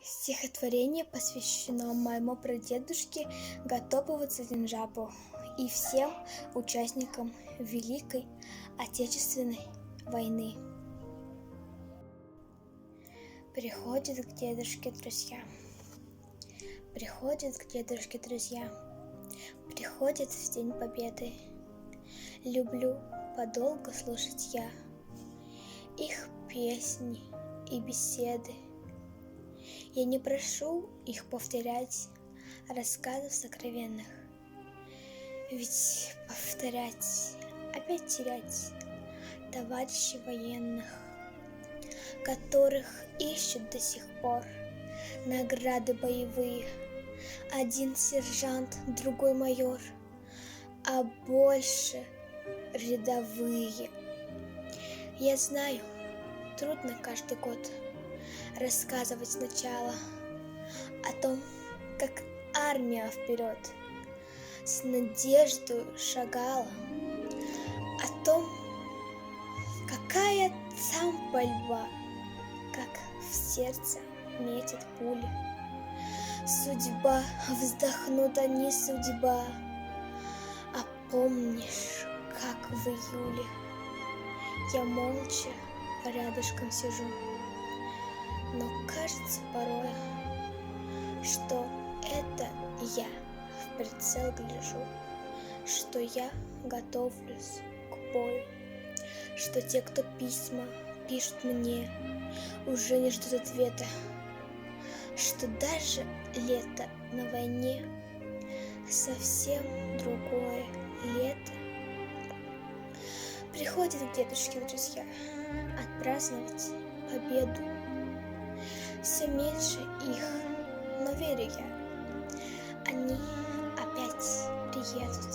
Стихотворение посвящено моему прадедушке Гатопову Цзиньжапу и всем участникам Великой Отечественной войны. Приходят к дедушке друзья, приходят к дедушке друзья, приходят в День Победы. Люблю подолгу слушать я их песни и беседы. Я не прошу их повторять рассказов сокровенных, ведь повторять, опять терять товарищей военных, которых ищут до сих пор награды боевые. Один сержант, другой майор, а больше рядовые. Я знаю, трудно каждый год рассказывать сначала о том, как армия вперед с надеждой шагала, о том, какая там пальба, как в сердце метит пули. Судьба, вздохнут они, судьба, а помнишь, как в июле я молча рядышком сижу, но кажется порой, что это я в прицел гляжу, что я готовлюсь к бою, что те, кто письма пишут мне, уже не ждут ответа, что даже лето на войне совсем другое лето. Приходят к дедушке друзья отпраздновать победу. Все меньше их, но верю я, они опять приедут.